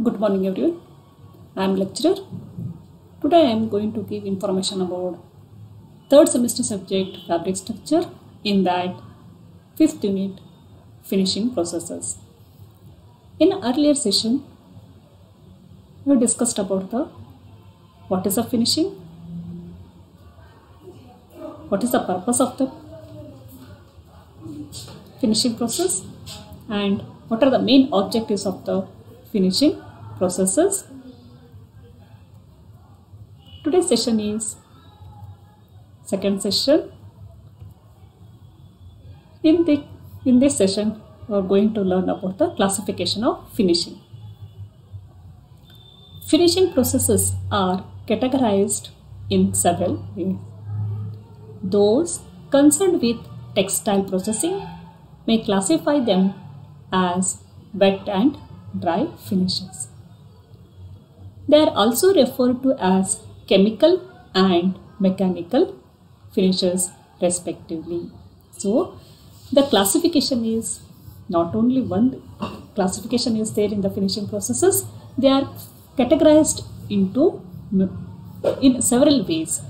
Good morning everyone. I am lecturer. Today I am going to give information about third semester subject fabric structure, in that fifth unit finishing processes. In earlier session we discussed about what is the finishing, what is the purpose of the finishing process, and what are the main objectives of the finishing processes. Today's session is second session. In this session we are going to learn about the classification of finishing. Finishing processes are categorized in several ways. Those concerned with textile processing may classify them as wet and dry finishes. They are also referred to as chemical and mechanical finishes respectively. So the classification is not only one classification is there in the finishing processes, they are categorized into in several ways.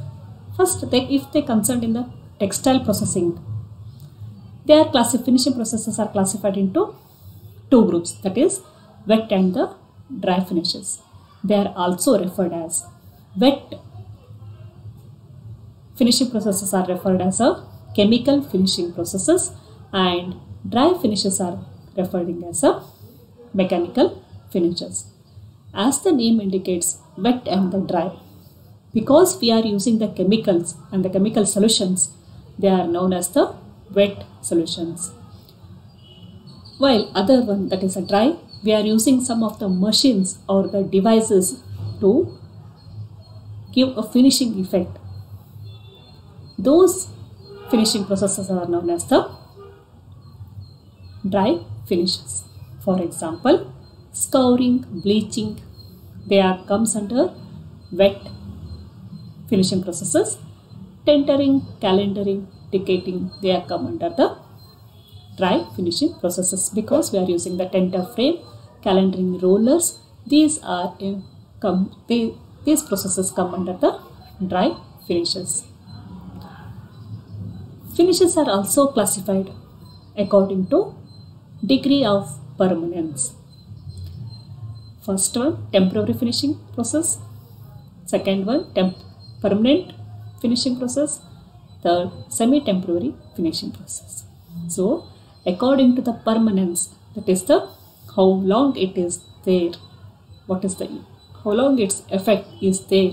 First, if they concerned in the textile processing, their finishing processes are classified into two groups, that is wet and the dry finishes. They are also referred as wet finishing processes are referred as a chemical finishing processes, and dry finishes are referred as a mechanical finishes. As the name indicates, wet and the dry, because we are using the chemicals and the chemical solutions, they are known as the wet solutions. While other one, that is a dry, we are using some of the machines or the devices to give a finishing effect. Those finishing processes are known as the dry finishes. For example, scouring, bleaching, they comes under wet finishing processes. Tentering, calendering, ticketing, they come under the dry finishing processes, because we are using the tenter frame, calendering rollers. These processes come under the dry finishes. Finishes are also classified according to degree of permanence. First one, temporary finishing process. Second one, permanent finishing process. Third, semi-temporary finishing process. So according to the permanence, that is the how long it is there, how long its effect is there,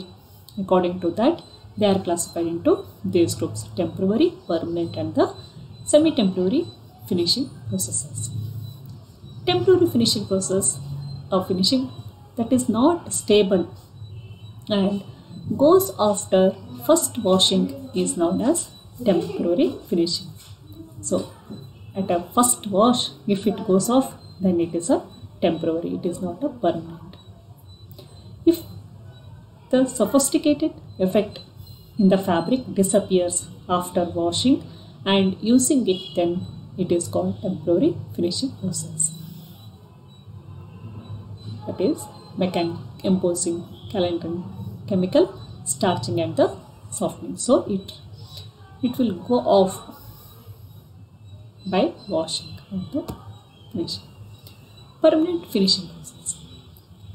according to that they are classified into these groups: temporary, permanent, and the semi-temporary finishing processes. Temporary finishing process of finishing that is not stable and goes after first washing is known as temporary finishing. So at a first wash, if it goes off, then it is a temporary, it is not a permanent. If the sophisticated effect in the fabric disappears after washing and using it, then it is called temporary finishing process. That is imposing, calendering, chemical, starching, and the softening. So it will go off by washing of the finishing. Permanent finishing process.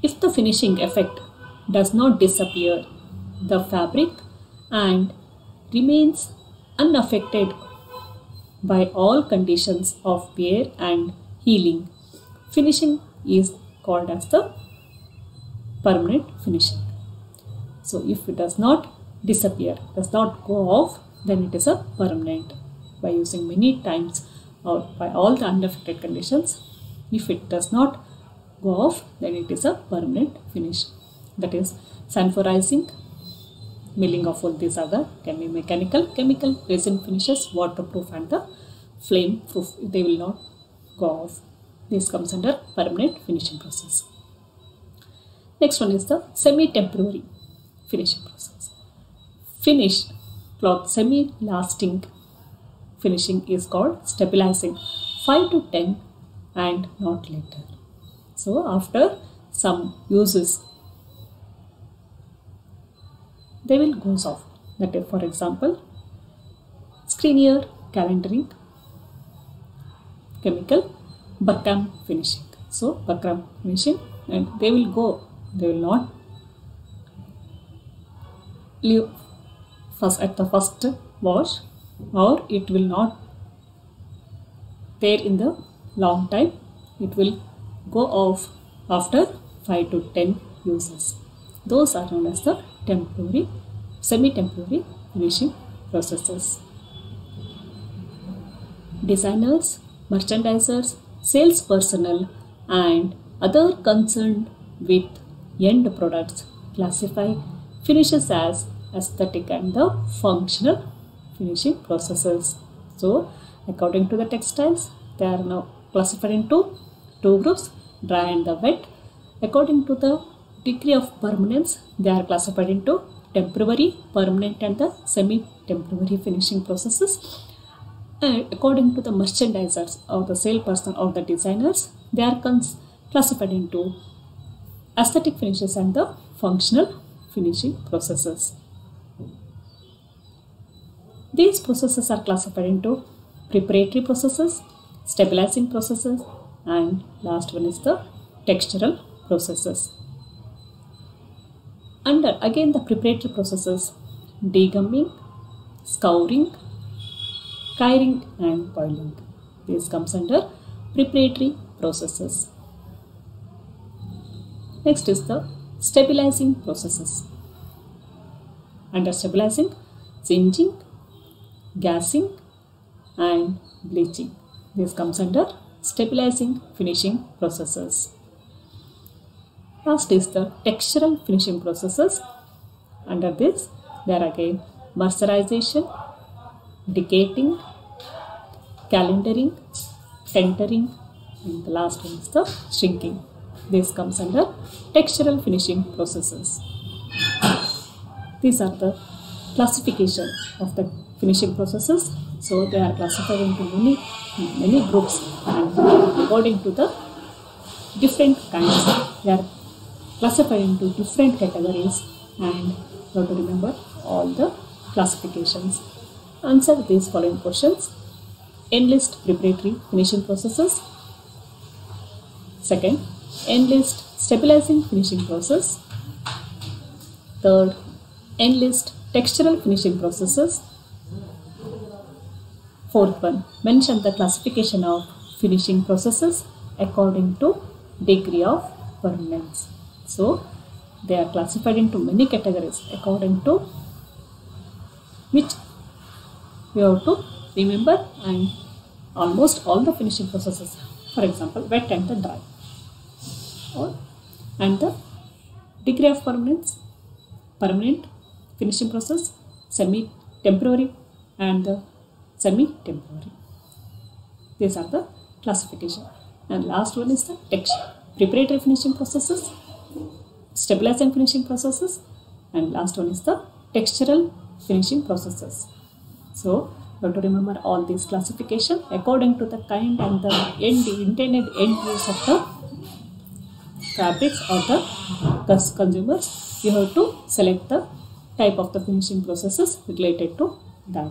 If the finishing effect does not disappear, the fabric and remains unaffected by all conditions of wear and healing, finishing is called as the permanent finishing. So if it does not disappear, does not go off, then it is a permanent. By using many times or by all the unaffected conditions, if it does not go off, then it is a permanent finish. That is sulfurizing, milling of all these other mechanical, chemical, resin finishes, waterproof, and the flame proof, they will not go off. This comes under permanent finishing process. Next one is the semi-temporary finishing process. Finished cloth semi-lasting finishing is called stabilizing 5 to 10 and not later. So after some uses, they will goes off. That is, for example, screener, calendering, chemical, Buckham finishing. So Buckham finishing, and they will go. They will not leave first at the first wash, or it will not there in the long time. It will go off after 5 to 10 uses. Those are known as the temporary, semi-temporary finishing processes. Designers, merchandisers, sales personnel, and other concerned with end products classify finishes as aesthetic and the functional finishing processes. So, according to the textiles, they are now classified into two groups, dry and the wet. According to the degree of permanence, they are classified into temporary, permanent, and the semi-temporary finishing processes. And according to the merchandisers or the salesperson or the designers, they are classified into aesthetic finishes and the functional finishing processes. These processes are classified into preparatory processes, stabilizing processes, and last one is the textural processes. Under again the preparatory processes, degumming, scouring, curing, and boiling. This comes under preparatory processes. Next is the stabilizing processes. Under stabilizing, singeing, gassing, and bleaching. This comes under stabilizing finishing processes. Last is the textural finishing processes. Under this, there are again mercerization, decating, calendering, tentering, and the last one is the shrinking. This comes under textural finishing processes. These are the classification of the finishing processes. So they are classified into many groups, and according to the different kinds, they are classified into different categories, and you have to remember all the classifications. Answer these following questions. Enlist preparatory finishing processes. Second, enlist stabilizing finishing process. Third, enlist textural finishing processes. Fourth one, mention the classification of finishing processes according to degree of permanence. So, they are classified into many categories according to which you have to remember, and almost all the finishing processes, for example, wet and the dry, and the degree of permanence, permanent finishing process, semi-temporary, and the semi-temporary. These are the classification. And last one is the preparatory finishing processes, stabilizing finishing processes, and last one is the textural finishing processes. So, you have to remember all these classification according to the kind and the intended end use of the fabrics or the consumers. You have to select the type of the finishing processes related to that.